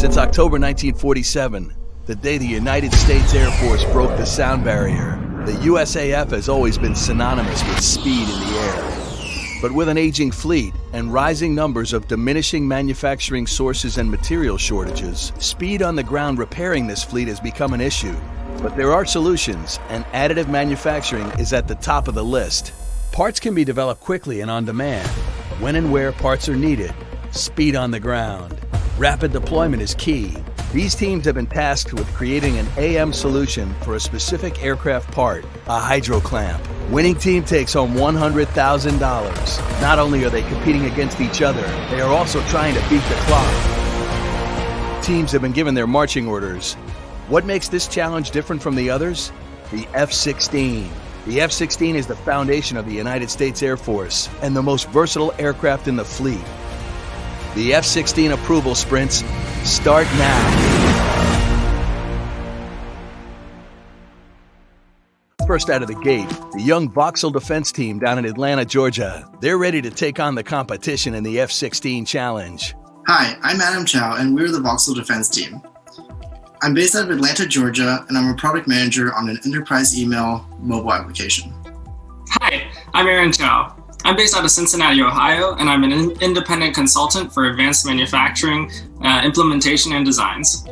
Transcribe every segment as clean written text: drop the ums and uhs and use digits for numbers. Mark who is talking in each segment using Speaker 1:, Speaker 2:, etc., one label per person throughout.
Speaker 1: Since October 1947, the day the United States Air Force broke the sound barrier, the USAF has always been synonymous with speed in the air. But with an aging fleet and rising numbers of diminishing manufacturing sources and material shortages, speed on the ground repairing this fleet has become an issue. But there are solutions, and additive manufacturing is at the top of the list. Parts can be developed quickly and on demand, when and where parts are needed. Speed on the ground. Rapid deployment is key. These teams have been tasked with creating an AM solution for a specific aircraft part, a hydro clamp. Winning team takes home $100,000. Not only are they competing against each other, they are also trying to beat the clock. Teams have been given their marching orders. What makes this challenge different from the others? The F-16. The F-16 is the foundation of the United States Air Force and the most versatile aircraft in the fleet. The F-16 approval sprints start now. First out of the gate, the young Vauxhall Defense Team down in Atlanta, Georgia. They're ready to take on the competition in the F-16 challenge.
Speaker 2: Hi, I'm Adam Chow, and we're the Vauxhall Defense Team. I'm based out of Atlanta, Georgia, and I'm a product manager on an enterprise email mobile application.
Speaker 3: Hi, I'm Aaron Chow. I'm based out of Cincinnati, Ohio, and I'm an independent consultant for advanced manufacturing, implementation, and designs.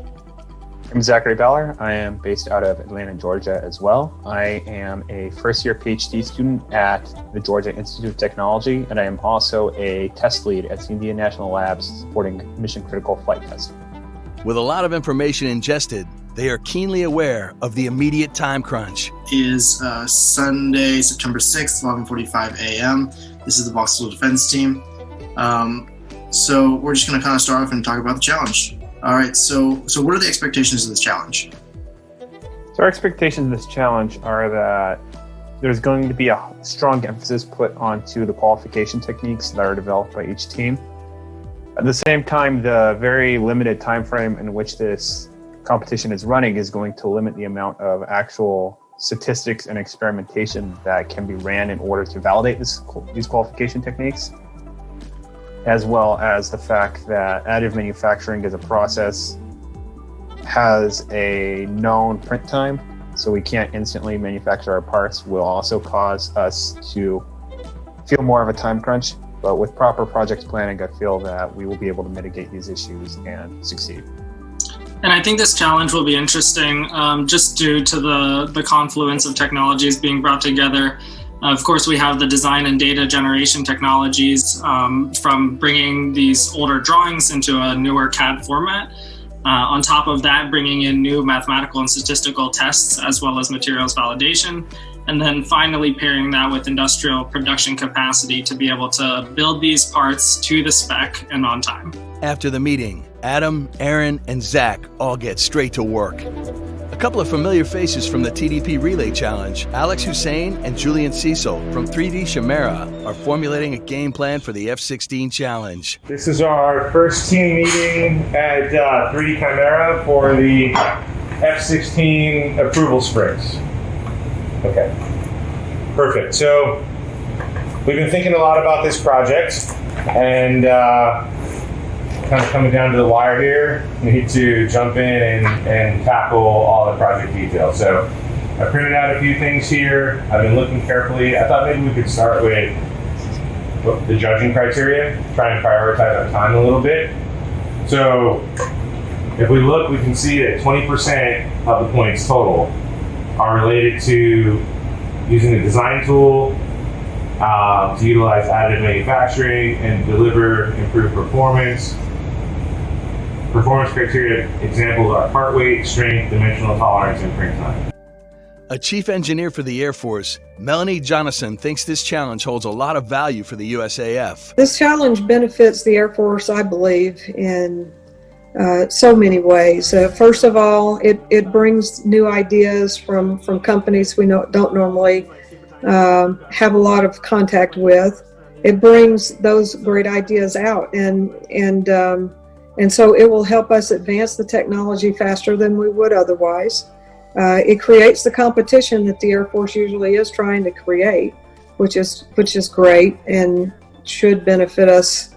Speaker 4: I'm Zachary Ballard. I am based out of Atlanta, Georgia as well. I am a first-year PhD student at the Georgia Institute of Technology, and I am also a test lead at the Indian National Labs supporting mission-critical flight testing.
Speaker 1: With a lot of information ingested, they are keenly aware of the immediate time crunch.
Speaker 2: It is Sunday, September 6th, 11:45 a.m. This is the Vauxhall Defense Team. So we're just going to kind of start off and talk about the challenge. All right, so what are the expectations of this challenge?
Speaker 4: So our expectations of this challenge are that there's going to be a strong emphasis put onto the qualification techniques that are developed by each team. At the same time, the very limited time frame in which this competition is running is going to limit the amount of actual statistics and experimentation that can be ran in order to validate these qualification techniques, as well as the fact that additive manufacturing as a process has a known print time, so we can't instantly manufacture our parts, will also cause us to feel more of a time crunch. But with proper project planning, I feel that we will be able to mitigate these issues and succeed.
Speaker 3: And I think this challenge will be interesting just due to the confluence of technologies being brought together. Of course, we have the design and data generation technologies from bringing these older drawings into a newer CAD format. On top of that, bringing in new mathematical and statistical tests, as well as materials validation. And then finally pairing that with industrial production capacity to be able to build these parts to the spec and on time.
Speaker 1: After the meeting, Adam, Aaron, and Zach all get straight to work. A couple of familiar faces from the TDP Relay Challenge, Alex Hussein and Julian Cecil from 3D Chimera, are formulating a game plan for the F-16 Challenge.
Speaker 5: This is our first team meeting at 3D Chimera for the F-16 approval sprints. Okay, perfect. So we've been thinking a lot about this project and kind of coming down to the wire here. We need to jump in and tackle all the project details. So I printed out a few things here. I've been looking carefully. I thought maybe we could start with the judging criteria, try and prioritize our time a little bit. So if we look, we can see that 20% of the points total are related to using a design tool to utilize additive manufacturing and deliver improved performance. Performance criteria examples are part weight, strength, dimensional tolerance, and print time.
Speaker 1: A chief engineer for the Air Force, Melanie Jonasson, thinks this challenge holds a lot of value for the USAF.
Speaker 6: This challenge benefits the Air Force, I believe, in so many ways. First of all, it brings new ideas from companies we don't normally have a lot of contact with. It brings those great ideas out, and so it will help us advance the technology faster than we would otherwise. It creates the competition that the Air Force usually is trying to create, which is great and should benefit us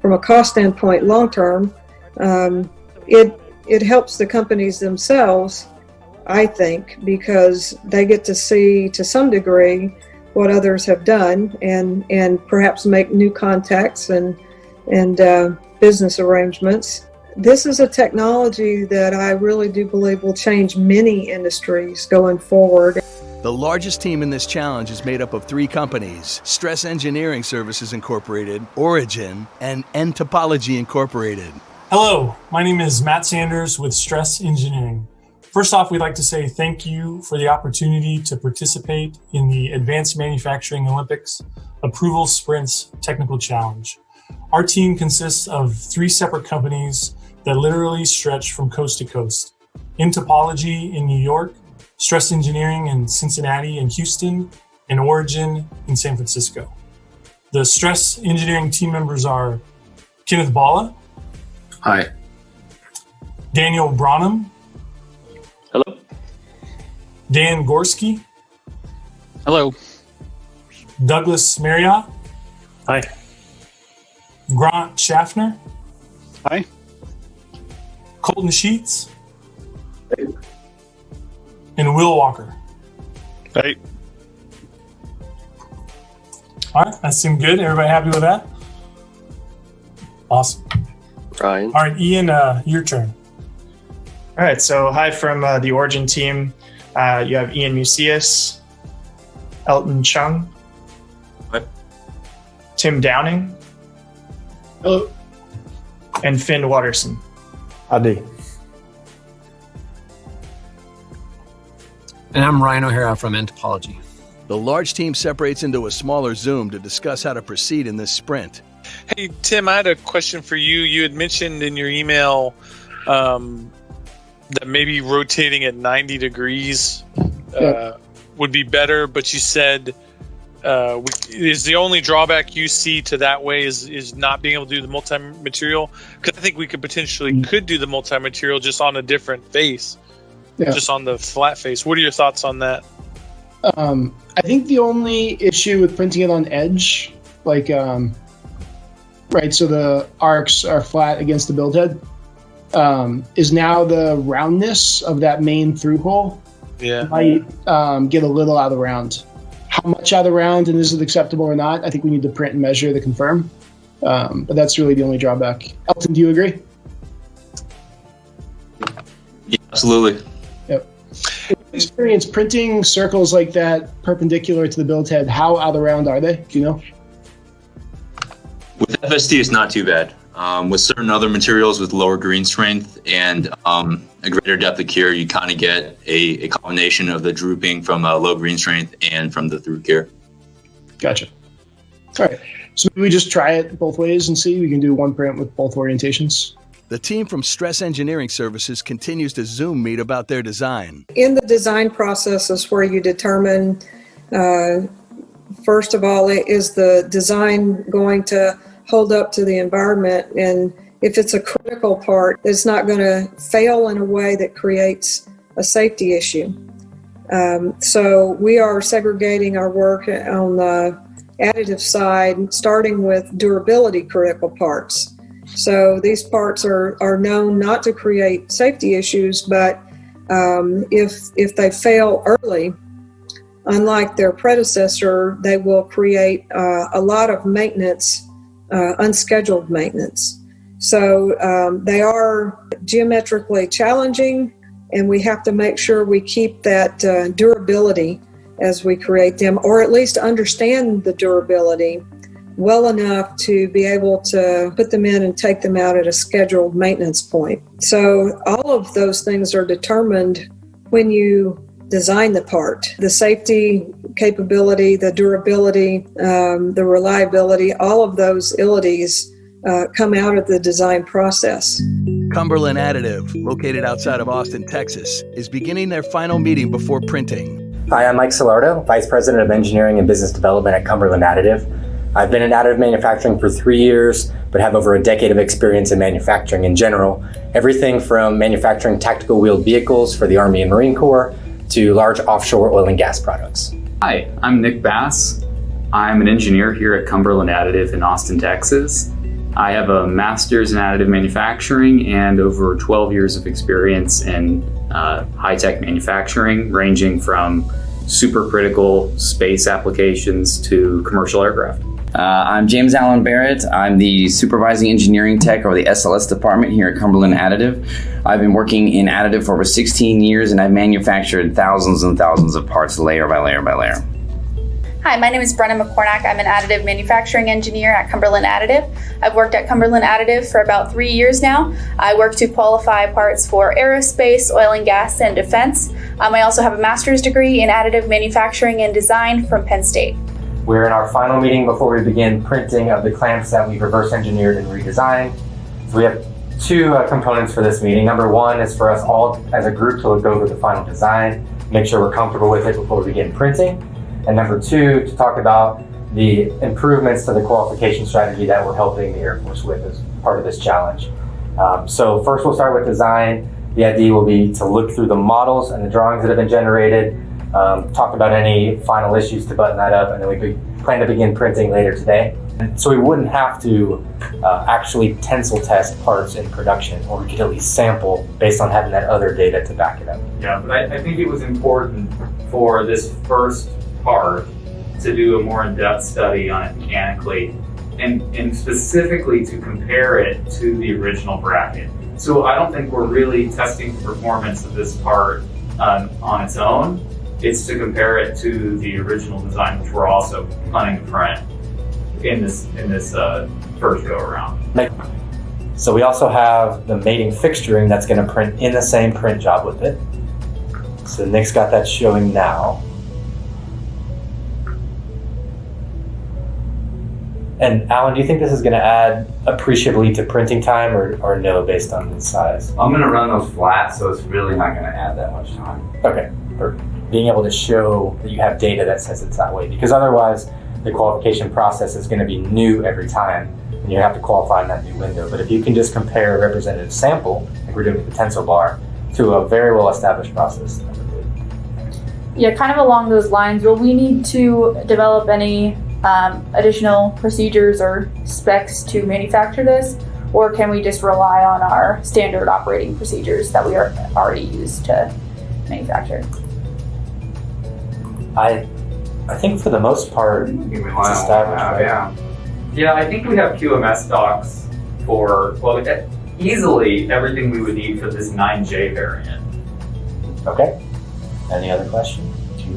Speaker 6: from a cost standpoint long term. it helps the companies themselves, I think, because they get to see to some degree what others have done and perhaps make new contacts and business arrangements. This is a technology that I really do believe will change many industries going forward.
Speaker 1: The largest team in this challenge is made up of 3 companies: Stress Engineering Services Incorporated, Origin, and Topology Incorporated.
Speaker 7: Hello, my name is Matt Sanders with Stress Engineering. First off, we'd like to say thank you for the opportunity to participate in the Advanced Manufacturing Olympics Approval Sprints Technical Challenge. Our team consists of 3 separate companies that literally stretch from coast to coast. Topology in New York, Stress Engineering in Cincinnati and Houston, and Origin in San Francisco. The Stress Engineering team members are Kenneth Balla.
Speaker 8: Hi.
Speaker 7: Daniel Branham.
Speaker 8: Hello.
Speaker 7: Dan Gorski.
Speaker 8: Hello.
Speaker 7: Douglas Marriott.
Speaker 5: Hi.
Speaker 7: Grant Schaffner.
Speaker 8: Hi.
Speaker 7: Colton Sheets. And Will Walker.
Speaker 8: Hey.
Speaker 7: All right, that seemed good. Everybody happy with that? Awesome.
Speaker 8: Ryan.
Speaker 7: All right, Ian, your turn.
Speaker 9: All right, so hi from the Origin team. You have Ian Mucius, Elton Chung,
Speaker 8: Hi.
Speaker 9: Tim Downing,
Speaker 8: Hello.
Speaker 9: and Finn Watterson.
Speaker 4: Howdy.
Speaker 10: And I'm Ryan O'Hara from Topology.
Speaker 1: The large team separates into a smaller Zoom to discuss how to proceed in this sprint.
Speaker 11: Hey, Tim, I had a question for you. You had mentioned in your email that maybe rotating at 90 degrees would be better, but you said is the only drawback you see to that way is not being able to do the multi-material? Because I think we could potentially do the multi-material just on a different face, just on the flat face. What are your thoughts on that?
Speaker 12: I think the only issue with printing it on edge, like, right, so the arcs are flat against the build head, is now the roundness of that main through hole might get a little out of round. How much out of round and is it acceptable or not? I think we need to print and measure to confirm. But that's really the only drawback. Elton, do you agree?
Speaker 8: Yeah, absolutely.
Speaker 12: Yep. Experience printing circles like that perpendicular to the build head. How out of round are they? Do you know?
Speaker 8: With FSD, it's not too bad. With certain other materials with lower green strength and a greater depth of cure, you kind of get a combination of the drooping from low green strength and from the through cure.
Speaker 12: Gotcha. All right. So maybe we just try it both ways and see. We can do one print with both orientations.
Speaker 1: The team from Stress Engineering Services continues to Zoom meet about their design.
Speaker 6: In the design process is where you determine, first of all, is the design going to hold up to the environment? And if it's a critical part, it's not going to fail in a way that creates a safety issue. So we are segregating our work on the additive side, starting with durability critical parts. So these parts are known not to create safety issues, but if they fail early, unlike their predecessor, they will create a lot of maintenance, unscheduled maintenance. So they are geometrically challenging, and we have to make sure we keep that durability as we create them, or at least understand the durability well enough to be able to put them in and take them out at a scheduled maintenance point. So all of those things are determined when you design the part. The safety capability, the durability, the reliability, all of those abilities come out of the design process.
Speaker 1: Cumberland Additive, located outside of Austin, Texas, is beginning their final meeting before printing.
Speaker 13: Hi, I'm Mike Salardo, Vice President of Engineering and Business Development at Cumberland Additive. I've been in additive manufacturing for 3 years, but have over a decade of experience in manufacturing in general. Everything from manufacturing tactical wheeled vehicles for the Army and Marine Corps to large offshore oil and gas products.
Speaker 14: Hi, I'm Nick Bass. I'm an engineer here at Cumberland Additive in Austin, Texas. I have a master's in additive manufacturing and over 12 years of experience in high-tech manufacturing, ranging from supercritical space applications to commercial aircraft.
Speaker 15: I'm James Allen Barrett. I'm the supervising engineering tech or the SLS department here at Cumberland Additive. I've been working in additive for over 16 years and I've manufactured thousands and thousands of parts layer by layer by layer.
Speaker 16: Hi, my name is Brenna McCornack. I'm an additive manufacturing engineer at Cumberland Additive. I've worked at Cumberland Additive for about 3 years now. I work to qualify parts for aerospace, oil and gas, and defense. I also have a master's degree in additive manufacturing and design from Penn State.
Speaker 13: We're in our final meeting before we begin printing of the clamps that we've reverse engineered and redesigned. So we have two components for this meeting. Number one is for us all as a group to look over the final design, make sure we're comfortable with it before we begin printing. And number two, to talk about the improvements to the qualification strategy that we're helping the Air Force with as part of this challenge. So first we'll start with design. The idea will be to look through the models and the drawings that have been generated, talk about any final issues to button that up, and then we plan to begin printing later today. So we wouldn't have to actually tensile test parts in production, or we could at least sample based on having that other data to back it up.
Speaker 14: Yeah, but I think it was important for this first part to do a more in-depth study on it mechanically and specifically to compare it to the original bracket. So I don't think we're really testing the performance of this part on its own. It's to compare it to the original design, which we're also planning to print in this first go around.
Speaker 13: So we also have the mating fixturing that's going to print in the same print job with it. So Nick's got that showing now. And Alan, do you think this is going to add appreciably to printing time or no, based on the size?
Speaker 15: I'm going to run those flat, so it's really not going to add that much time.
Speaker 13: Okay, perfect. Being able to show that you have data that says it's that way, because otherwise the qualification process is going to be new every time and you have to qualify in that new window. But if you can just compare a representative sample, like we're doing with the tensile bar, to a very well established process.
Speaker 16: Yeah, kind of along those lines, will we need to develop any additional procedures or specs to manufacture this, or can we just rely on our standard operating procedures that we are already used to manufacture?
Speaker 13: I think for the most part, it's established, right?
Speaker 14: Yeah, I think we have QMS docs for, well, easily everything we would need for this 9J variant.
Speaker 13: Okay. Any other questions?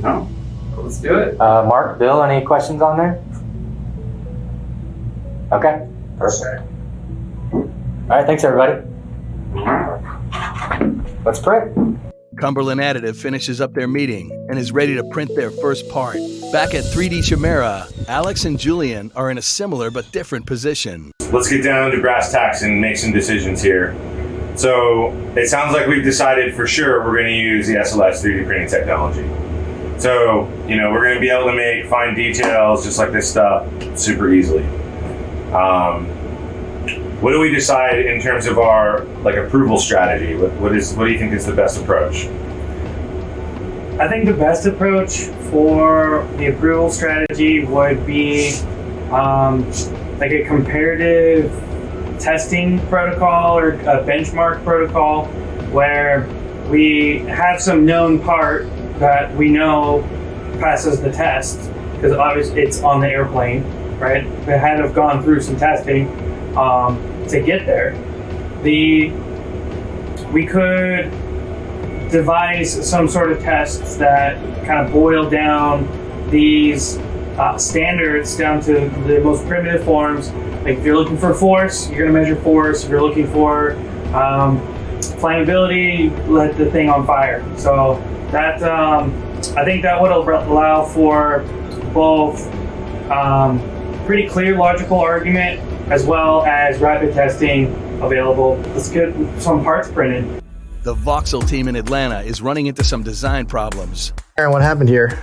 Speaker 14: No. Let's do it.
Speaker 13: Mark, Bill, any questions on there? Okay, perfect. All right, thanks everybody. Let's print.
Speaker 1: Cumberland Additive finishes up their meeting and is ready to print their first part. Back at 3D Chimera, Alex and Julian are in a similar but different position.
Speaker 5: Let's get down to brass tacks and make some decisions here. So it sounds like we've decided for sure we're going to use the SLS 3D printing technology. So, we're going to be able to make fine details just like this stuff super easily. What do we decide in terms of our approval strategy? What do you think is the best approach?
Speaker 17: I think the best approach for the approval strategy would be like a comparative testing protocol or a benchmark protocol where we have some known part that we know passes the test, because obviously it's on the airplane, right? It had to have gone through some testing to get there. We could devise some sort of tests that kind of boil down these standards down to the most primitive forms. Like if you're looking for force, you're going to measure force. If you're looking for flammability, let the thing on fire. So that I think that would allow for both pretty clear logical argument as well as rapid testing available. Let's get some parts printed.
Speaker 1: The Voxel team in Atlanta is running into some design problems.
Speaker 9: Aaron, what happened here?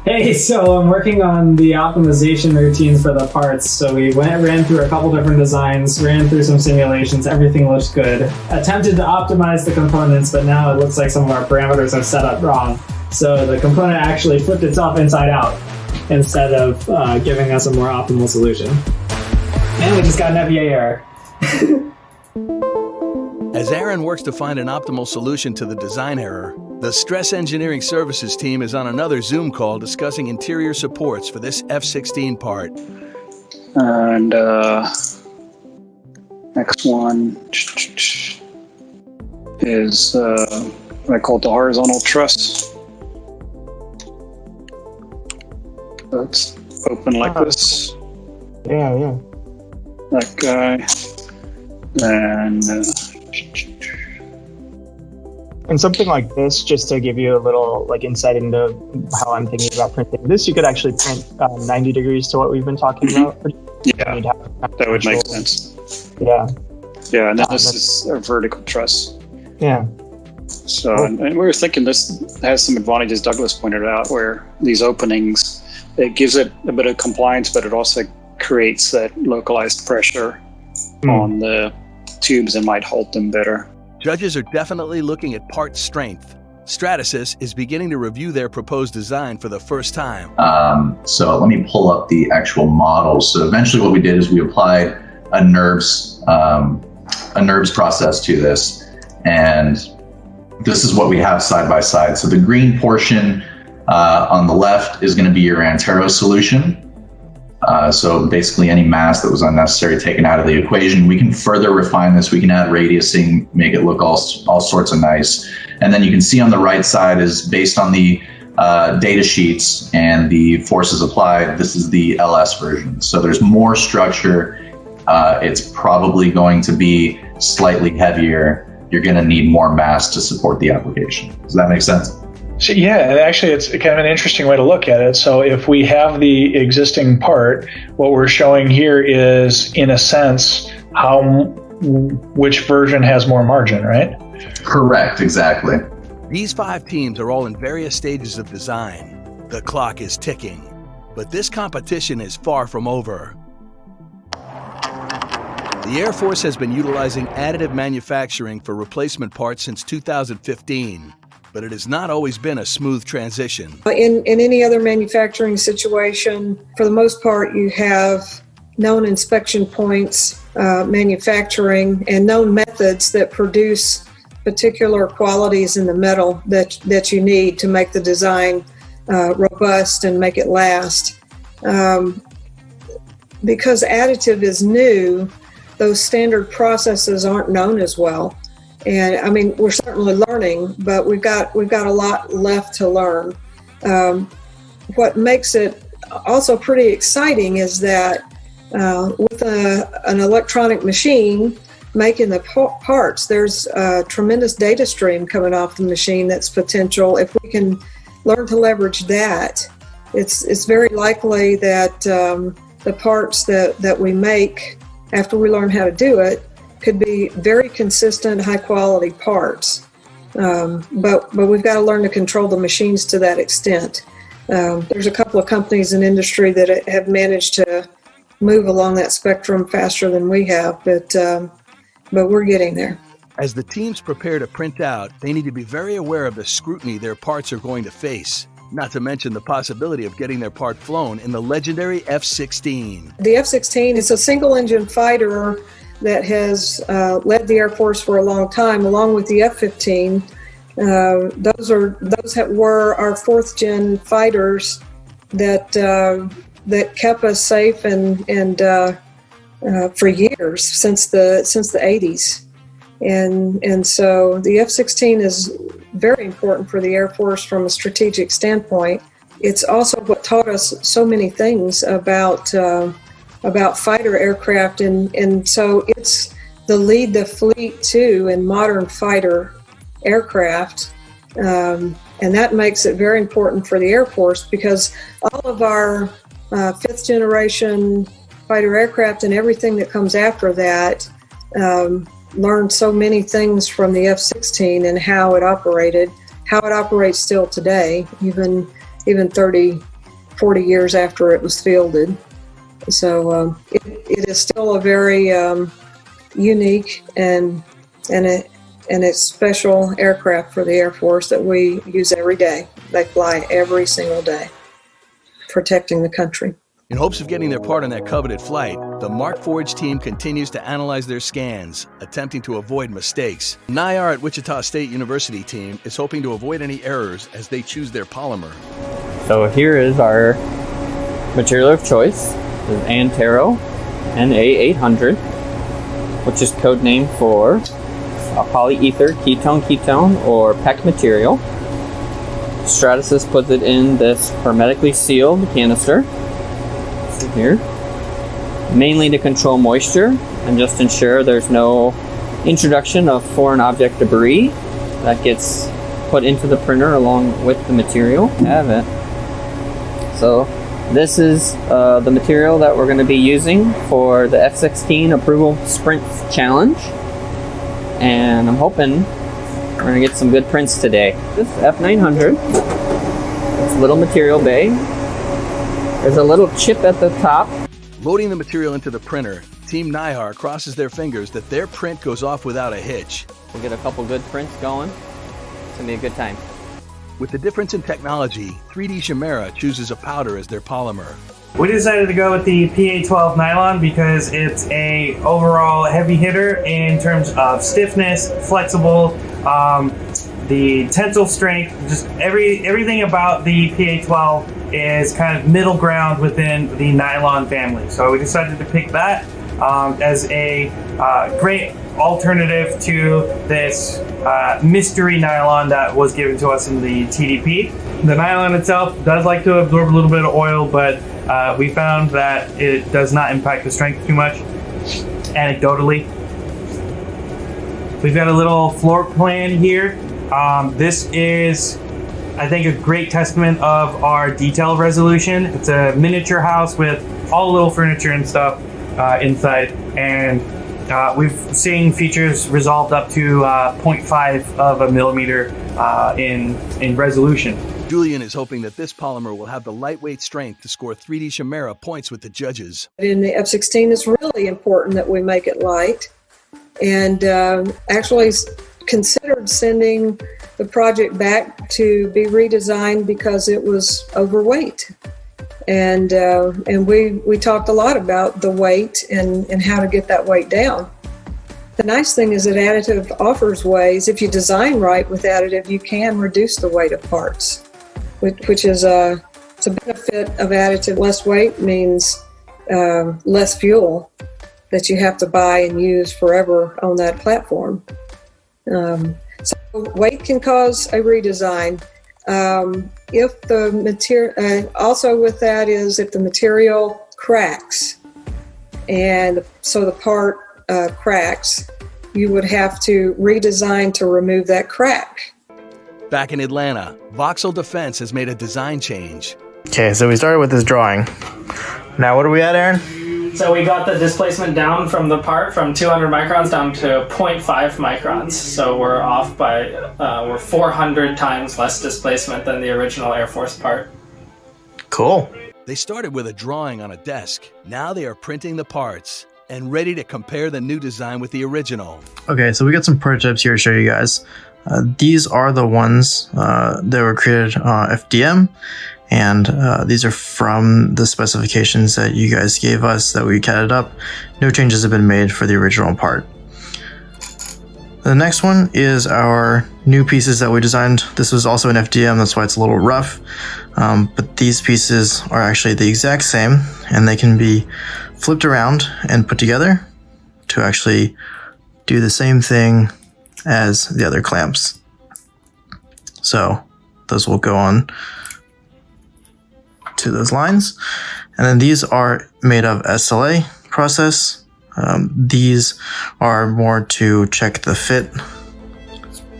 Speaker 18: Hey, so I'm working on the optimization routines for the parts. So we ran through a couple different designs, ran through some simulations, everything looks good. Attempted to optimize the components, but now it looks like some of our parameters are set up wrong. So the component actually flipped itself inside out instead of giving us a more optimal solution. Man, we just got an FEA error.
Speaker 1: As Aaron works to find an optimal solution to the design error, the Stress Engineering Services team is on another Zoom call discussing interior supports for this F-16 part.
Speaker 19: And next one is what I call the horizontal truss. That's open like this.
Speaker 12: Yeah.
Speaker 19: That guy.
Speaker 9: And something like this, just to give you a little insight into how I'm thinking about printing this, you could actually print 90 degrees to what we've been talking about.
Speaker 19: Yeah, that would make sense.
Speaker 9: Yeah.
Speaker 19: Yeah, and then this is a vertical truss.
Speaker 9: Yeah.
Speaker 19: So, and we were thinking this has some advantages Douglas pointed out, where these openings, it gives it a bit of compliance, but it also creates that localized pressure on the tubes and might hold them better.
Speaker 1: Judges are definitely looking at part strength. Stratasys is beginning to review their proposed design for the first time.
Speaker 20: So let me pull up the actual model. So eventually what we did is we applied a NURBS process to this. And this is what we have side by side. So the green portion on the left is going to be your Antero solution. So basically any mass that was unnecessary taken out of the equation. We can further refine this. We can add radiusing, make it look all sorts of nice. And then you can see on the right side is based on the data sheets and the forces applied. This is the LS version. So there's more structure. It's probably going to be slightly heavier. You're going to need more mass to support the application. Does that make sense?
Speaker 21: So, yeah, and actually it's kind of an interesting way to look at it. So if we have the existing part, what we're showing here is, in a sense, which version has more margin, right?
Speaker 20: Correct, exactly.
Speaker 1: These 5 teams are all in various stages of design. The clock is ticking, but this competition is far from over. The Air Force has been utilizing additive manufacturing for replacement parts since 2015. But it has not always been a smooth transition.
Speaker 6: In any other manufacturing situation, for the most part, you have known inspection points, manufacturing, and known methods that produce particular qualities in the metal that you need to make the design robust and make it last. Because additive is new, those standard processes aren't known as well. And I mean, we're certainly learning, but we've got a lot left to learn. What makes it also pretty exciting is that with an electronic machine making the parts, there's a tremendous data stream coming off the machine that's potential. If we can learn to leverage that, it's very likely that the parts that we make after we learn how to do it could be very consistent, high-quality parts. But we've got to learn to control the machines to that extent. There's a couple of companies in industry that have managed to move along that spectrum faster than we have, but we're getting there.
Speaker 1: As the teams prepare to print out, they need to be very aware of the scrutiny their parts are going to face, not to mention the possibility of getting their part flown in the legendary F-16.
Speaker 6: The F-16 is a single-engine fighter that has led the Air Force for a long time, along with the F-15. Those were our 4th-gen fighters that kept us safe and for years, since the 80s. And so the F-16 is very important for the Air Force from a strategic standpoint. It's also what taught us so many things about fighter aircraft, and so it's the fleet too in modern fighter aircraft, and that makes it very important for the Air Force, because all of our 5th generation fighter aircraft and everything that comes after that learned so many things from the F-16 and how it operates still today, even 30, 40 years after it was fielded. So it is still a very unique and a special aircraft for the Air Force that we use every day. They fly every single day, protecting the country.
Speaker 1: In hopes of getting their part on that coveted flight, the Markforged team continues to analyze their scans, attempting to avoid mistakes. NIAR at Wichita State University team is hoping to avoid any errors as they choose their polymer.
Speaker 2: So here is our material of choice. This is Antero NA800, which is code name for a polyether ketone or PEC material. Stratasys puts it in this hermetically sealed canister. Here, mainly to control moisture and just ensure there's no introduction of foreign object debris that gets put into the printer along with the material. Have it. So this is the material that we're going to be using for the F-16 Approval Sprint Challenge, and I'm hoping we're going to get some good prints today. This F900, it's a little material bay. There's a little chip at the top.
Speaker 1: Loading the material into the printer, Team NIAR crosses their fingers that their print goes off without a hitch.
Speaker 2: We'll get a couple good prints going. It's going to be a good time.
Speaker 1: With the difference in technology, 3D Chimera chooses a powder as their polymer.
Speaker 17: We decided to go with the PA12 nylon because it's a overall heavy hitter in terms of stiffness, flexible, the tensile strength, just everything about the PA12 is kind of middle ground within the nylon family. So we decided to pick that as a great alternative to this mystery nylon that was given to us in the TDP. The nylon itself does like to absorb a little bit of oil, but we found that it does not impact the strength too much, anecdotally. We've got a little floor plan here. This is, I think, a great testament of our detail resolution. It's a miniature house with all the little furniture and stuff inside, and we've seen features resolved up to 0.5 of a millimeter in resolution.
Speaker 1: Julian is hoping that this polymer will have the lightweight strength to score 3D Chimera points with the judges.
Speaker 6: In the F-16, it's really important that we make it light, and actually considered sending the project back to be redesigned because it was overweight. And we talked a lot about the weight and how to get that weight down. The nice thing is that Additive offers ways, if you design right with Additive, you can reduce the weight of parts, which is it's a benefit of Additive. Less weight means less fuel that you have to buy and use forever on that platform. So weight can cause a redesign. If the material, also with that is if the material cracks, and so the part cracks, you would have to redesign to remove that crack.
Speaker 1: Back in Atlanta, Voxel Defense has made a design change.
Speaker 22: Okay, so we started with this drawing. Now what are we at, Aaron?
Speaker 18: So we got the displacement down from the part from 200 microns down to 0.5 microns. So we're off by, we're 400 times less displacement than the original Air Force part.
Speaker 22: Cool.
Speaker 1: They started with a drawing on a desk. Now they are printing the parts and ready to compare the new design with the original.
Speaker 22: Okay, so we got some prototypes here to show you guys. These are the ones that were created on FDM. And these are from the specifications that you guys gave us that we catted up. No changes have been made for the original part. The next one is our new pieces that we designed. This was also an FDM, that's why it's a little rough. But these pieces are actually the exact same, and they can be flipped around and put together to actually do the same thing as the other clamps. So those will go on to those lines. And then these are made of SLA process. These are more to check the fit.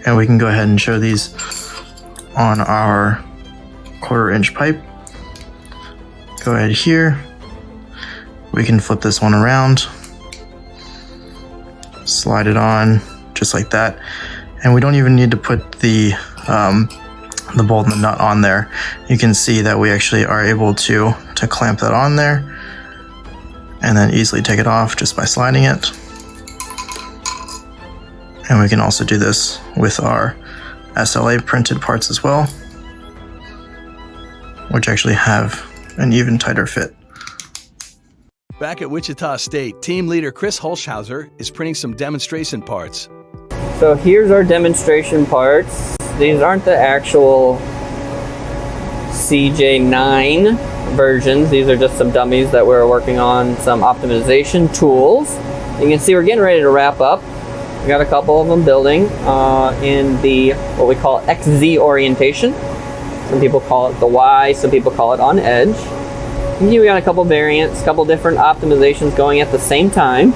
Speaker 22: And we can go ahead and show these on our 1/4 inch pipe. Go ahead here. We can flip this one around, slide it on just like that. And we don't even need to put the bolt and the nut on there. You can see that we actually are able to clamp that on there and then easily take it off just by sliding it. And we can also do this with our SLA printed parts as well, which actually have an even tighter fit.
Speaker 1: Back at Wichita State, team leader Chris Holshauser is printing some demonstration parts.
Speaker 2: So here's our demonstration parts. These aren't the actual CJ9 versions. These are just some dummies that we're working on, some optimization tools. You can see we're getting ready to wrap up. We got a couple of them building in the what we call XZ orientation. Some people call it the Y, some people call it on edge. And here we got a couple variants, a couple different optimizations going at the same time.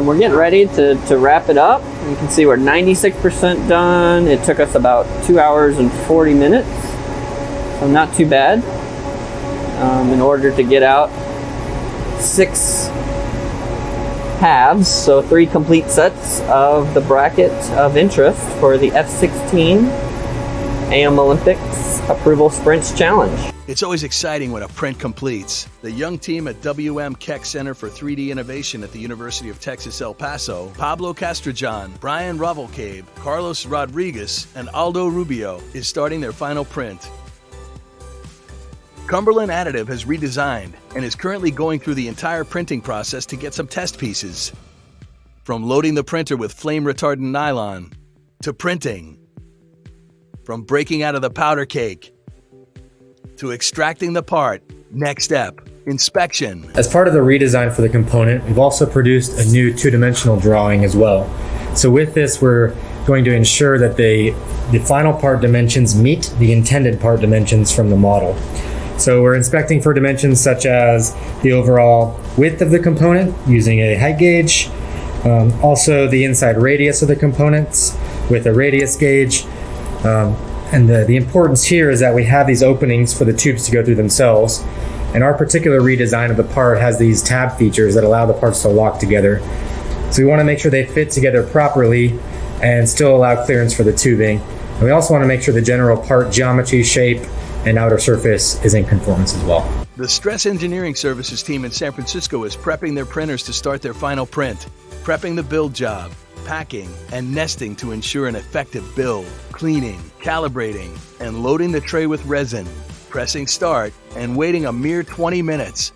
Speaker 2: We're getting ready to wrap it up. You can see we're 96% done. It took us about 2 hours and 40 minutes, so not too bad. In order to get out 6 halves, so 3 complete sets of the bracket of interest for the F-16 AM Olympics Approval Sprints Challenge.
Speaker 1: It's always exciting when a print completes. The young team at WM Keck Center for 3D Innovation at the University of Texas El Paso, Pablo Castrillon, Brian Ravalcave, Carlos Rodriguez, and Aldo Rubio is starting their final print. Cumberland Additive has redesigned and is currently going through the entire printing process to get some test pieces. From loading the printer with flame-retardant nylon to printing. From breaking out of the powder cake to extracting the part. Next step, inspection.
Speaker 3: As part of the redesign for the component, we've also produced a new 2-dimensional drawing as well. So with this, we're going to ensure that the final part dimensions meet the intended part dimensions from the model. So we're inspecting for dimensions such as the overall width of the component using a height gauge, also the inside radius of the components with a radius gauge. And the importance here is that we have these openings for the tubes to go through themselves. And our particular redesign of the part has these tab features that allow the parts to lock together. So we want to make sure they fit together properly and still allow clearance for the tubing. And we also want to make sure the general part geometry, shape, and outer surface is in conformance as well.
Speaker 1: The Stress Engineering Services team in San Francisco is prepping their printers to start their final print, prepping the build job, packing, and nesting to ensure an effective build, cleaning, calibrating, and loading the tray with resin, pressing start, and waiting a mere 20 minutes.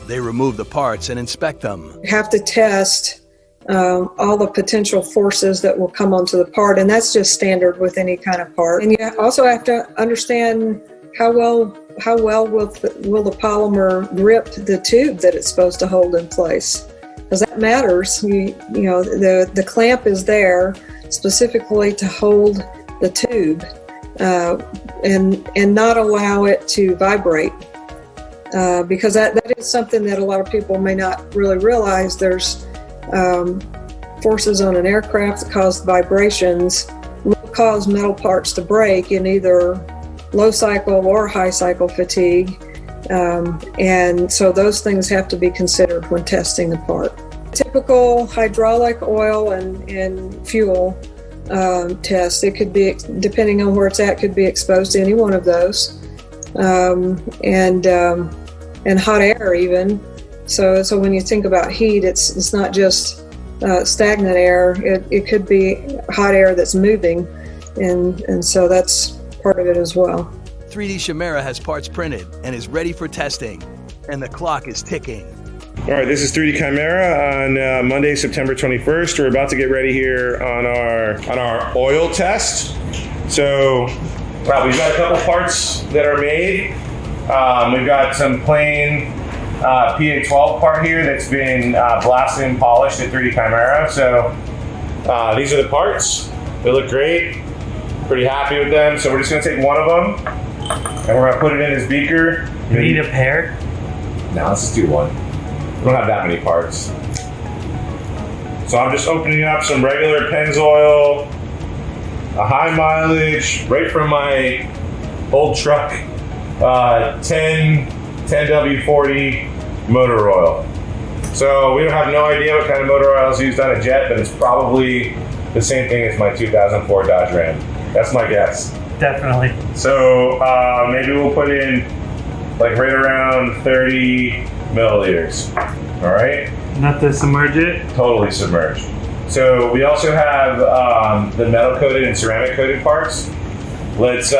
Speaker 1: They remove the parts and inspect them.
Speaker 6: You have to test all the potential forces that will come onto the part, and that's just standard with any kind of part. And you also have to understand how well will the polymer grip the tube that it's supposed to hold in place, because that matters. You know, the clamp is there specifically to hold the tube and not allow it to vibrate, because that is something that a lot of people may not really realize. There's forces on an aircraft that cause vibrations will cause metal parts to break in either low cycle or high cycle fatigue, and so those things have to be considered when testing the part. Typical hydraulic oil and fuel test, it could be, depending on where it's at, could be exposed to any one of those, and hot air even. So when you think about heat, it's not just stagnant air. It could be hot air that's moving, and so that's part of it as well.
Speaker 1: 3D Chimera has parts printed and is ready for testing, and the clock is ticking.
Speaker 5: All right, this is 3D Chimera on Monday, September 21st. We're about to get ready here on our oil test. So we've got a couple parts that are made. We've got some plain PA12 part here that's been blasted and polished at 3D Chimera. So these are the parts. They look great. Pretty happy with them. So we're just gonna take one of them and we're gonna put it in this beaker.
Speaker 17: Do we need a pair?
Speaker 5: No, let's just do one. We don't have that many parts. So I'm just opening up some regular Pennzoil, a high mileage, right from my old truck, 10W40 motor oil. So we don't have no idea what kind of motor oil is used on a jet, but it's probably the same thing as my 2004 Dodge Ram. That's my guess.
Speaker 17: Definitely.
Speaker 5: So maybe we'll put in like right around 30 milliliters. All right.
Speaker 17: Not to submerge it?
Speaker 5: Totally submerged. So we also have the metal coated and ceramic coated parts. Let's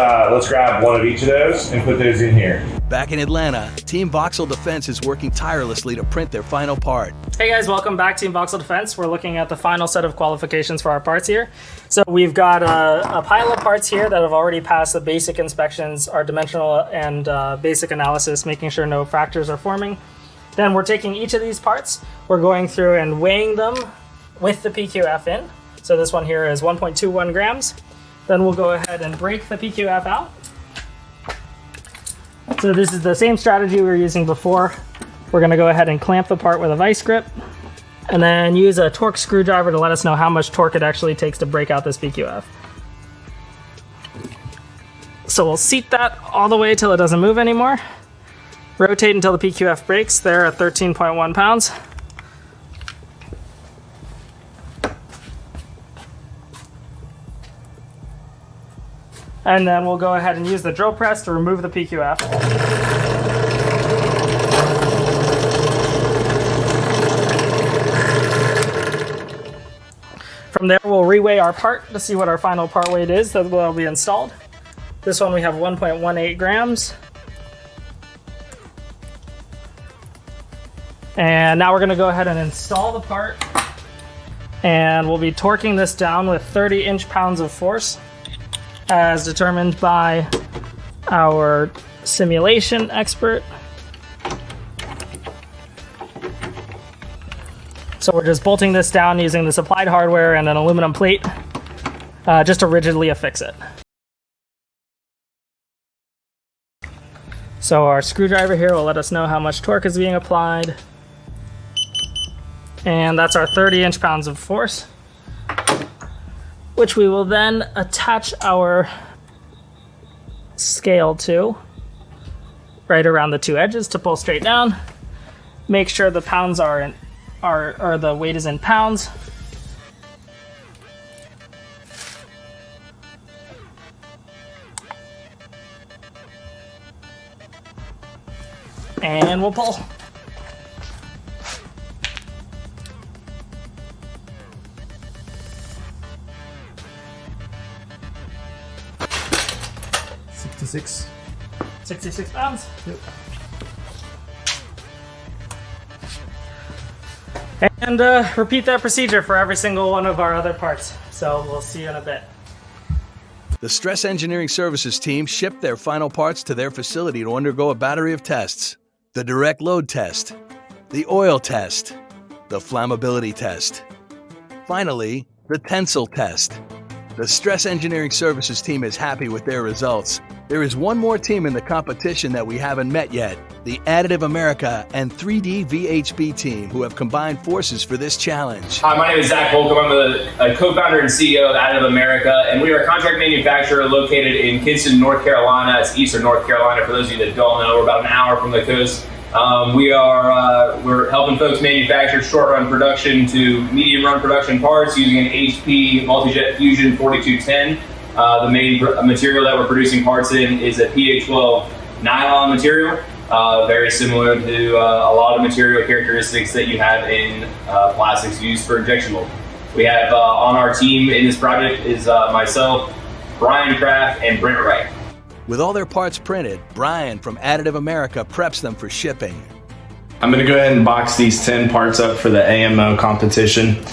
Speaker 5: grab one of each of those and put those in here.
Speaker 1: Back in Atlanta, Team Voxel Defense is working tirelessly to print their final part.
Speaker 18: Hey guys, welcome back, Team Voxel Defense. We're looking at the final set of qualifications for our parts here. So we've got a pile of parts here that have already passed the basic inspections, our dimensional and basic analysis, making sure no fractures are forming. Then we're taking each of these parts, we're going through and weighing them with the PQF in. So this one here is 1.21 grams. Then we'll go ahead and break the PQF out. So this is the same strategy we were using before. We're gonna go ahead and clamp the part with a vice grip and then use a torque screwdriver to let us know how much torque it actually takes to break out this PQF. So we'll seat that all the way till it doesn't move anymore. Rotate until the PQF breaks there at 13.1 pounds. And then we'll go ahead and use the drill press to remove the PQF. From there, we'll reweigh our part to see what our final part weight is that will be installed. This one we have 1.18 grams. And now we're gonna go ahead and install the part. And we'll be torquing this down with 30 inch-pounds of force, as determined by our simulation expert. So we're just bolting this down using the supplied hardware and an aluminum plate just to rigidly affix it. So our screwdriver here will let us know how much torque is being applied. And that's our 30 inch-pounds of force, which we will then attach our scale to right around the two edges to pull straight down. Make sure the pounds or the weight is in pounds. And we'll pull.
Speaker 3: Six.
Speaker 18: 66 pounds.
Speaker 3: Yep.
Speaker 18: And repeat that procedure for every single one of our other parts. So we'll see you in a bit.
Speaker 1: The Stress Engineering Services team shipped their final parts to their facility to undergo a battery of tests. The direct load test, the oil test, the flammability test. Finally, the tensile test. The Stress Engineering Services team is happy with their results. There is one more team in the competition that we haven't met yet, the Additive America and 3D VHB team, who have combined forces for this challenge.
Speaker 4: Hi, my name is Zach Holcomb. I'm a co-founder and CEO of Additive America, and we are a contract manufacturer located in Kinston, North Carolina. It's eastern North Carolina. For those of you that don't know, we're about an hour from the coast. We're helping folks manufacture short-run production to medium-run production parts using an HP Multijet Fusion 4210. The main material that we're producing parts in is a PA12 nylon material, very similar to a lot of material characteristics that you have in plastics used for injection molding. We have on our team in this project is myself, Brian Kraft, and Brent Wright.
Speaker 1: With all their parts printed, Brian from Additive America preps them for shipping.
Speaker 7: I'm going to go ahead and box these 10 parts up for the AMO competition.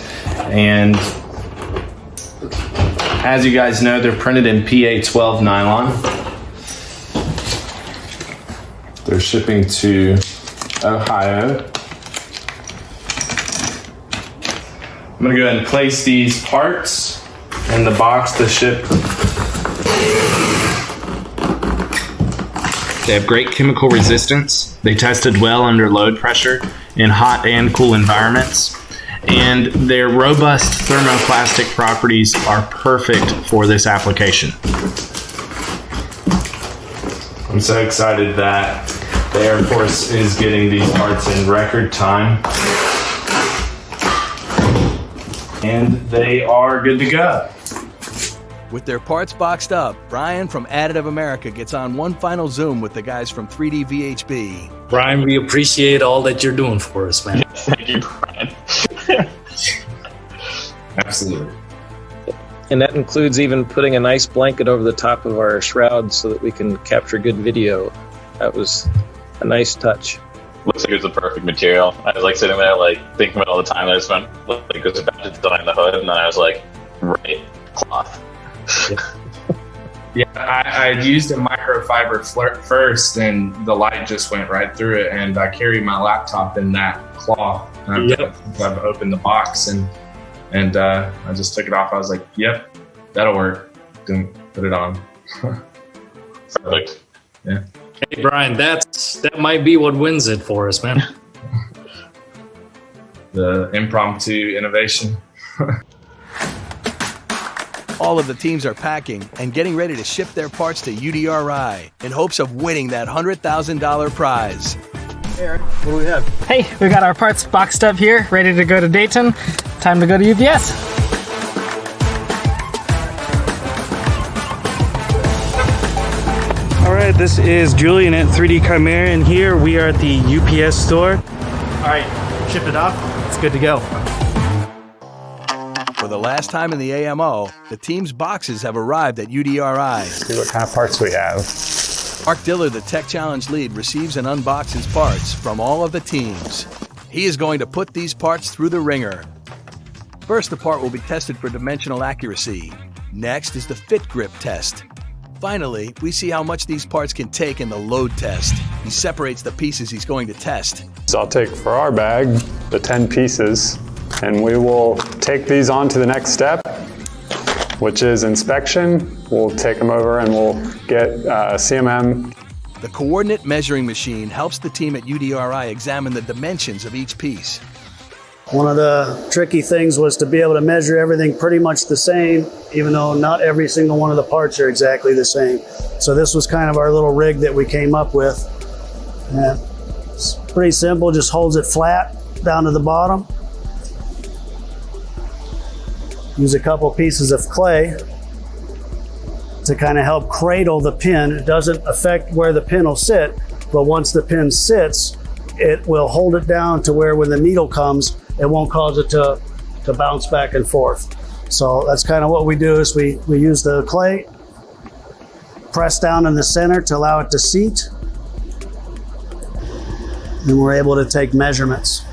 Speaker 7: And as you guys know, they're printed in PA12 nylon. They're shipping to Ohio. I'm going to go ahead and place these parts in the box to ship. They have great chemical resistance. They tested well under load pressure in hot and cool environments. And their robust thermoplastic properties are perfect for this application. I'm so excited that the Air Force is getting these parts in record time. And they are good to go.
Speaker 1: With their parts boxed up, Brian from Additive America gets on one final Zoom with the guys from 3D VHB.
Speaker 23: Brian, we appreciate all that you're doing for us, man.
Speaker 9: Thank you, Brian.
Speaker 7: Absolutely.
Speaker 24: And that includes even putting a nice blanket over the top of our shroud so that we can capture good video. That was a nice touch.
Speaker 8: Looks like it was the perfect material. I was like sitting there, like thinking about all the time that I spent, like was about to design the hood, and then I was like, right, cloth.
Speaker 10: Yeah, I used a microfiber first, and the light just went right through it. And I carried my laptop in that cloth. I've opened the box, and I just took it off. I was like, "Yep, that'll work." Didn't put it on.
Speaker 8: Perfect.
Speaker 10: Yeah.
Speaker 23: Hey Brian, that might be what wins it for us, man.
Speaker 10: The impromptu innovation.
Speaker 1: All of the teams are packing and getting ready to ship their parts to UDRI in hopes of winning that $100,000 prize.
Speaker 18: Hey, Eric, what do we have? Hey, we got our parts boxed up here, ready to go to Dayton. Time to go to UPS. All right, this is Julian at 3D Chimera, and here we are at the UPS store. All right, shipped it off. It's good to go.
Speaker 1: For the last time in the AMO, the team's boxes have arrived at UDRI.
Speaker 11: See what kind of parts we have.
Speaker 1: Mark Diller, the Tech Challenge lead, receives and unboxes parts from all of the teams. He is going to put these parts through the ringer. First, the part will be tested for dimensional accuracy. Next is the fit grip test. Finally, we see how much these parts can take in the load test. He separates the pieces he's going to test.
Speaker 11: So I'll take for our bag the 10 pieces, and we will take these on to the next step, which is inspection. We'll take them over and we'll get CMM.
Speaker 1: The coordinate measuring machine helps the team at UDRI examine the dimensions of each piece.
Speaker 15: One of the tricky things was to be able to measure everything pretty much the same, even though not every single one of the parts are exactly the same. So this was kind of our little rig that we came up with. And it's pretty simple, just holds it flat down to the bottom. Use a couple pieces of clay to kind of help cradle the pin. It doesn't affect where the pin will sit, but once the pin sits, it will hold it down to where when the needle comes, it won't cause it to bounce back and forth. So that's kind of what we do is we use the clay, press down in the center to allow it to seat, and we're able to take measurements.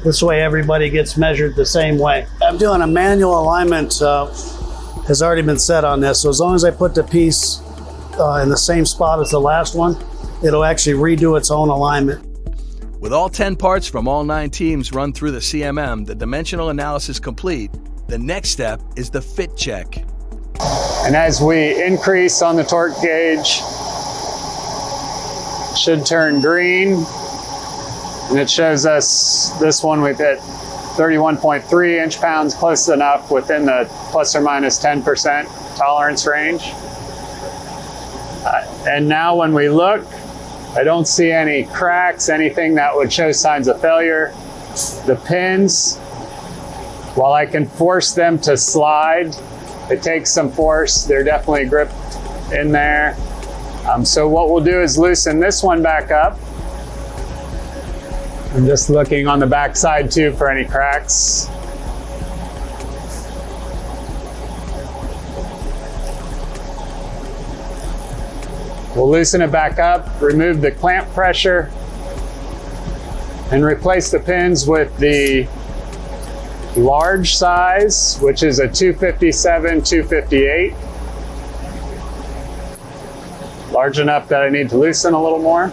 Speaker 15: This way everybody gets measured the same way. I'm doing a manual alignment, has already been set on this. So as long as I put the piece in the same spot as the last one, it'll actually redo its own alignment.
Speaker 1: With all 10 parts from all 9 teams run through the CMM, the dimensional analysis complete, the next step is the fit check.
Speaker 11: And as we increase on the torque gauge, it should turn green. And it shows us this one we've hit 31.3 inch-pounds, close enough within the plus or minus 10% tolerance range. And now when we look, I don't see any cracks, anything that would show signs of failure. The pins, while I can force them to slide, it takes some force. They're definitely gripped in there. So what we'll do is loosen this one back up. I'm just looking on the back side too for any cracks. We'll loosen it back up, remove the clamp pressure, and replace the pins with the large size, which is a 257, 258. Large enough that I need to loosen a little more.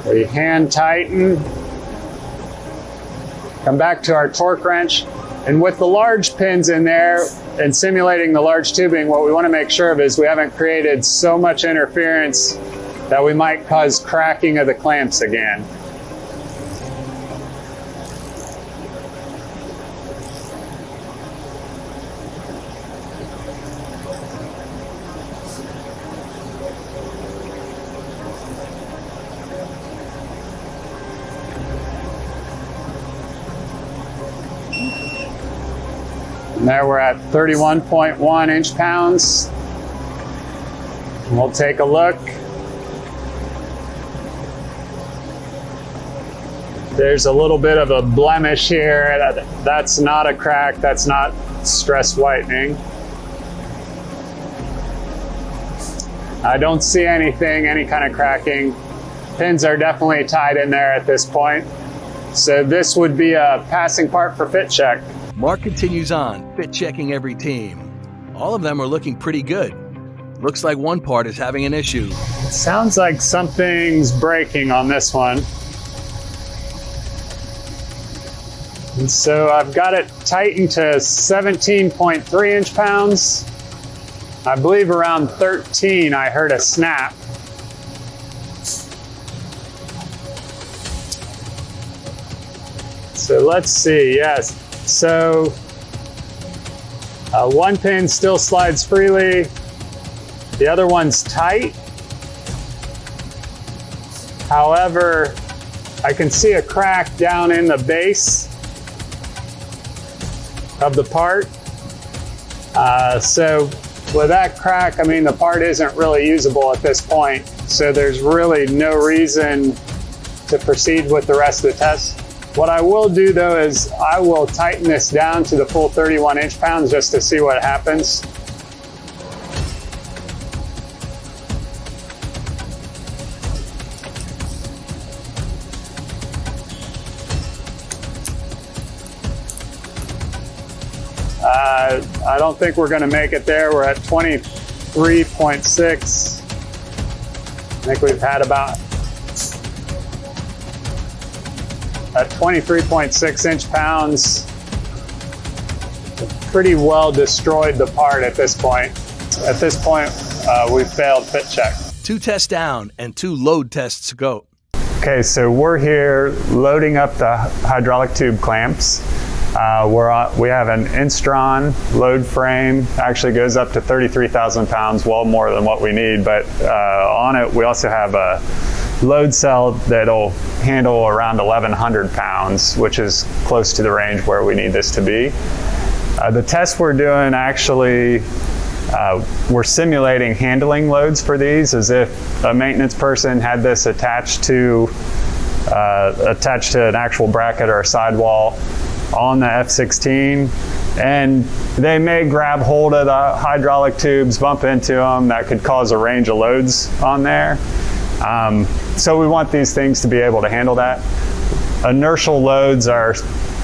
Speaker 11: We hand tighten, come back to our torque wrench, and with the large pins in there and simulating the large tubing, what we want to make sure of is we haven't created so much interference that we might cause cracking of the clamps again. And there we're at 31.1 inch-pounds. And we'll take a look. There's a little bit of a blemish here. That's not a crack. That's not stress whitening. I don't see anything, any kind of cracking. Pins are definitely tied in there at this point. So this would be a passing part for fit check.
Speaker 1: Mark continues on, fit checking every team. All of them are looking pretty good. Looks like one part is having an issue.
Speaker 11: It sounds like something's breaking on this one. And so I've got it tightened to 17.3 inch-pounds. I believe around 13 I heard a snap. So let's see, yes. So one pin still slides freely. The other one's tight. However, I can see a crack down in the base of the part. So with that crack, I mean, the part isn't really usable at this point. So there's really no reason to proceed with the rest of the test. What I will do though is I will tighten this down to the full 31 inch-pounds just to see what happens. I don't think we're going to make it there. We're at 23.6. I think we've had about at 23.6 inch-pounds. Pretty well destroyed the part at this point. At this point, we've failed fit check.
Speaker 1: 2 tests down and 2 load tests to go.
Speaker 11: Okay, so we're here loading up the hydraulic tube clamps. We have an Instron load frame, actually goes up to 33,000 pounds, well more than what we need, but on it we also have a load cell that'll handle around 1,100 pounds, which is close to the range where we need this to be. The test we're doing actually, we're simulating handling loads for these as if a maintenance person had this attached to an actual bracket or a sidewall on the F-16, and they may grab hold of the hydraulic tubes, bump into them. That could cause a range of loads on there. So we want these things to be able to handle that. Inertial loads are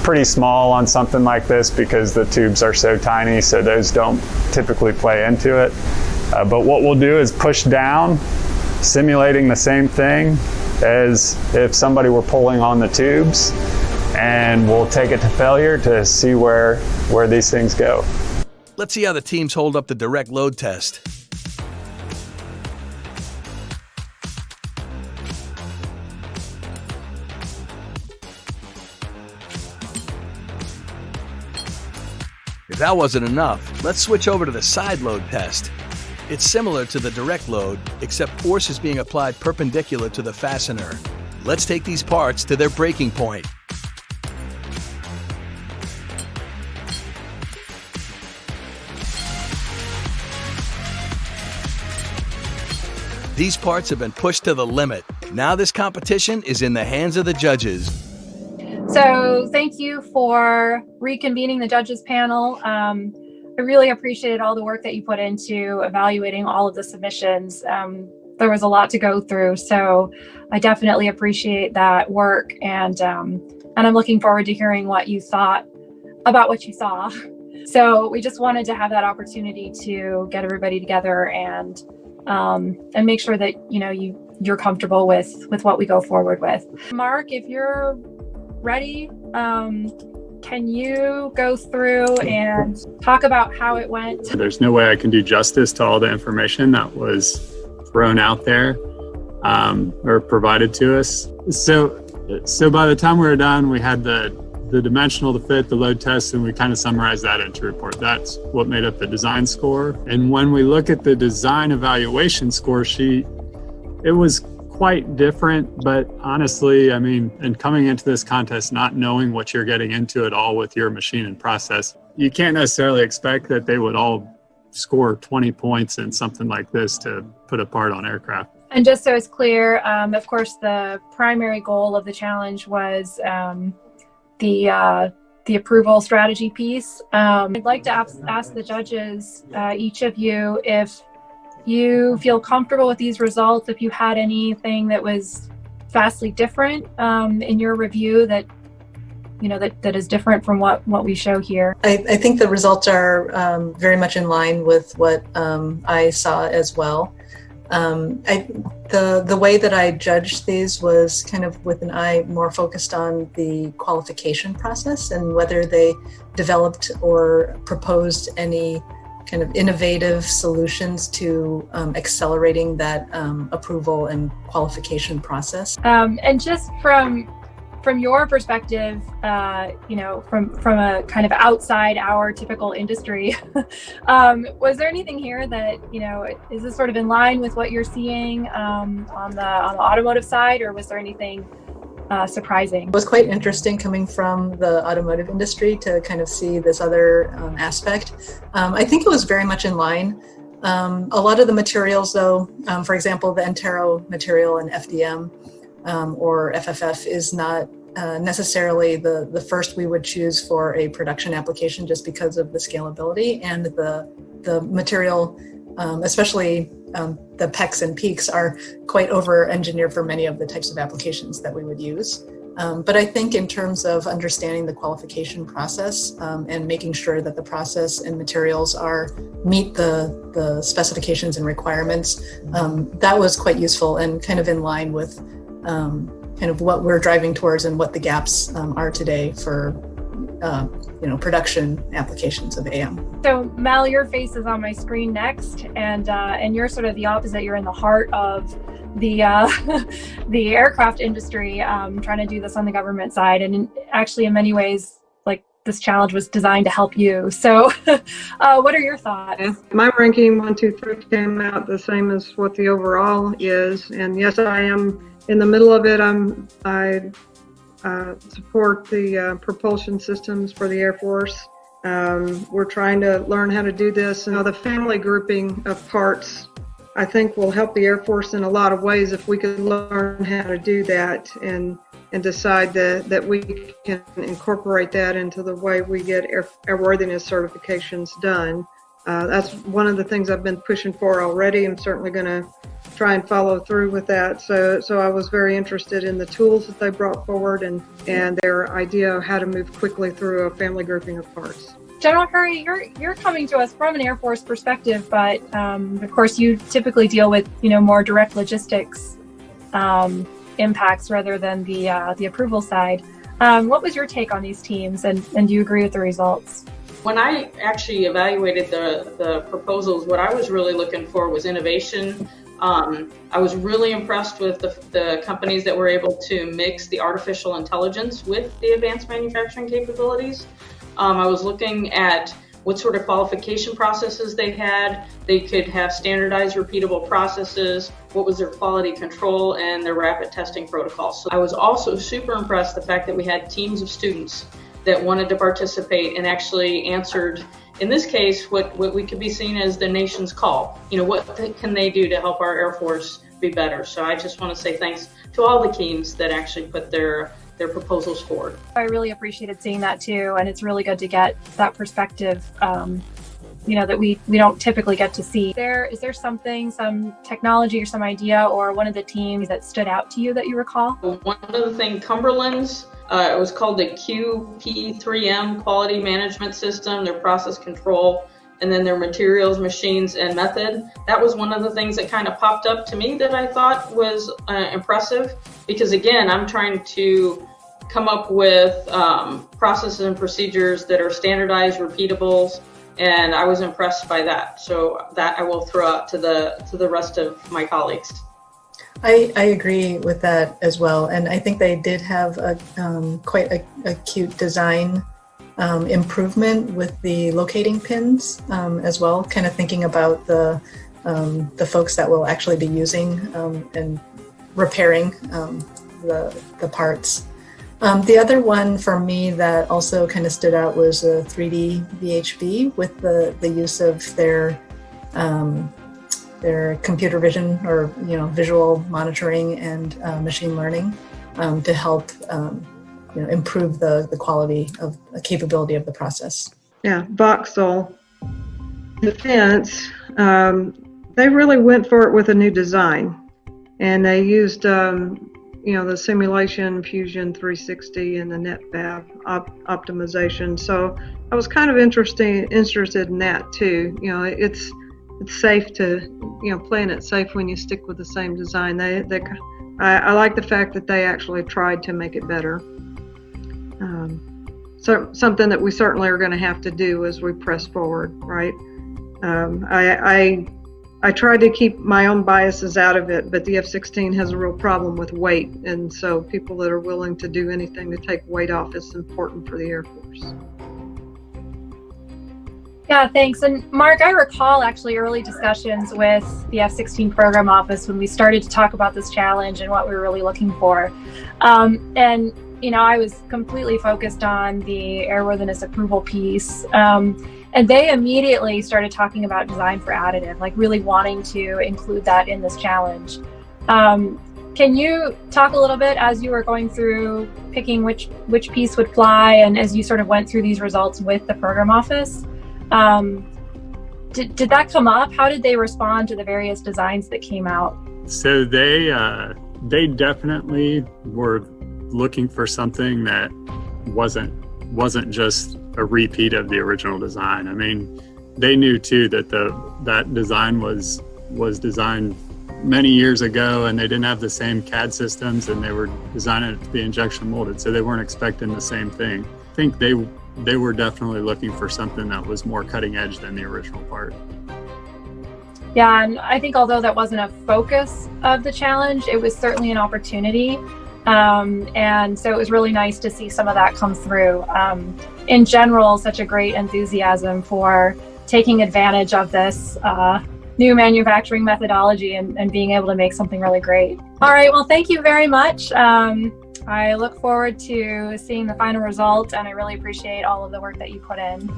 Speaker 11: pretty small on something like this because the tubes are so tiny, so those don't typically play into it. But what we'll do is push down, simulating the same thing as if somebody were pulling on the tubes, and we'll take it to failure to see where these things go.
Speaker 1: Let's see how the teams hold up the direct load test. If that wasn't enough, let's switch over to the side load test. It's similar to the direct load, except force is being applied perpendicular to the fastener. Let's take these parts to their breaking point. These parts have been pushed to the limit. Now this competition is in the hands of the judges.
Speaker 12: So thank you for reconvening the judges panel. I really appreciated all the work that you put into evaluating all of the submissions. There was a lot to go through, so I definitely appreciate that work, and I'm looking forward to hearing what you thought about what you saw. So we just wanted to have that opportunity to get everybody together and make sure that you're comfortable with what we go forward with. Mark, if you're ready, can you go through and talk about how it went?
Speaker 13: There's no way I can do justice to all the information that was thrown out there or provided to us. So by the time we were done, we had the dimensional, the fit, the load test, and we kind of summarized that into a report. That's what made up the design score. And when we look at the design evaluation score sheet, it was quite different, but honestly, I mean, and coming into this contest, not knowing what you're getting into at all with your machine and process, you can't necessarily expect that they would all score 20 points in something like this to put a part on aircraft.
Speaker 12: And just so it's clear, of course, the primary goal of the challenge was the approval strategy piece. I'd like to ask the judges, each of you, if you feel comfortable with these results, if you had anything that was vastly different in your review that that is different from what we show here.
Speaker 14: I think the results are very much in line with what I saw as well. The way that I judged these was kind of with an eye more focused on the qualification process and whether they developed or proposed any kind of innovative solutions to accelerating that approval and qualification process.
Speaker 12: And just from your perspective, from a kind of outside our typical industry, was there anything here that, is this sort of in line with what you're seeing on the automotive side, or was there anything surprising?
Speaker 14: It was quite interesting coming from the automotive industry to kind of see this other aspect. I think it was very much in line. A lot of the materials though, for example, the Antero material and FDM, or FFF is not necessarily the first we would choose for a production application just because of the scalability, and the material, especially the PECs and peaks, are quite over-engineered for many of the types of applications that we would use. But I think in terms of understanding the qualification process and making sure that the process and materials meet the specifications and requirements, that was quite useful and kind of in line with kind of what we're driving towards and what the gaps are today for production applications of AM.
Speaker 12: So Mel, your face is on my screen next, and you're sort of the opposite. You're in the heart of the aircraft industry, trying to do this on the government side, and actually in many ways, like, this challenge was designed to help you. So what are your thoughts?
Speaker 6: My ranking 1, 2, 3 came out the same as what the overall is, and yes, I am in the middle of it. I support the propulsion systems for the Air Force. We're trying to learn how to do this. The family grouping of parts, I think, will help the Air Force in a lot of ways if we could learn how to do that and decide that we can incorporate that into the way we get airworthiness certifications done. That's one of the things I've been pushing for already. I'm certainly going to try and follow through with that. So I was very interested in the tools that they brought forward and their idea of how to move quickly through a family grouping of parts.
Speaker 12: General Curry, you're coming to us from an Air Force perspective, but of course you typically deal with more direct logistics impacts rather than the approval side. What was your take on these teams, and do you agree with the results?
Speaker 16: When I actually evaluated the proposals, what I was really looking for was innovation. I was really impressed with the companies that were able to mix the artificial intelligence with the advanced manufacturing capabilities. I was looking at what sort of qualification processes they had. They could have standardized, repeatable processes, what was their quality control, and their rapid testing protocols. So I was also super impressed the fact that we had teams of students that wanted to participate and actually answered, in this case, what we could be seen as the nation's call. What can they do to help our Air Force be better? So I just want to say thanks to all the teams that actually put their proposals forward.
Speaker 12: I really appreciated seeing that too, and it's really good to get that perspective, that we don't typically get to see. Is there something, some technology or some idea or one of the teams that stood out to you that you recall?
Speaker 16: One of the things, Cumberland's, it was called the QP3M Quality Management System, their process control, and then their materials, machines, and method. That was one of the things that kind of popped up to me that I thought was impressive, because again, I'm trying to come up with processes and procedures that are standardized, repeatables, and I was impressed by that. So that I will throw out to the rest of my colleagues.
Speaker 14: I agree with that as well, and I think they did have quite a cute design improvement with the locating pins as well, kind of thinking about the folks that will actually be using and repairing the parts. The other one for me that also kind of stood out was a 3D VHB with the use of their their computer vision or visual monitoring and machine learning to help improve the quality of the capability of the process.
Speaker 6: Yeah, Vauxhall Defense, they really went for it with a new design, and they used the simulation Fusion 360 and the NetBab optimization. So I was kind of interested in that too. It's safe to playing it safe when you stick with the same design. I like the fact that they actually tried to make it better. So something that we certainly are going to have to do as we press forward, right? I tried to keep my own biases out of it, but the F-16 has a real problem with weight, and so people that are willing to do anything to take weight off is important for the Air Force.
Speaker 12: Yeah, thanks. And Mark, I recall actually early discussions with the F-16 program office when we started to talk about this challenge and what we were really looking for. I was completely focused on the airworthiness approval piece. And they immediately started talking about design for additive, like really wanting to include that in this challenge. Can you talk a little bit as you were going through picking which piece would fly, and as you sort of went through these results with the program office? Did that come up? How did they respond to the various designs that came out?
Speaker 13: So they definitely were looking for something that wasn't just a repeat of the original design. I mean, they knew too that that design was designed many years ago, and they didn't have the same CAD systems, and they were designing it to be injection molded, so they weren't expecting the same thing. I think they were definitely looking for something that was more cutting edge than the original part.
Speaker 12: Yeah, and I think although that wasn't a focus of the challenge, it was certainly an opportunity. And so it was really nice to see some of that come through. In general, such a great enthusiasm for taking advantage of this new manufacturing methodology and being able to make something really great. All right, well, thank you very much. I look forward to seeing the final result, and I really appreciate all of the work that you put in.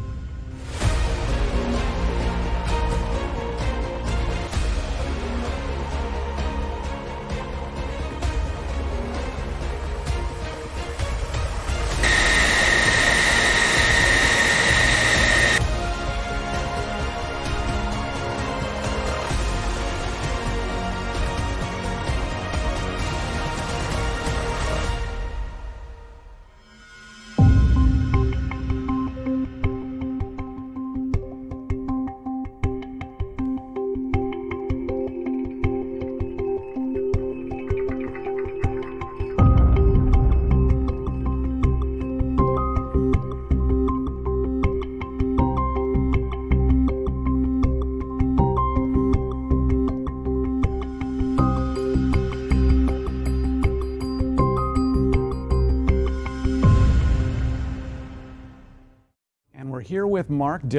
Speaker 19: We're here with Mark Dillon.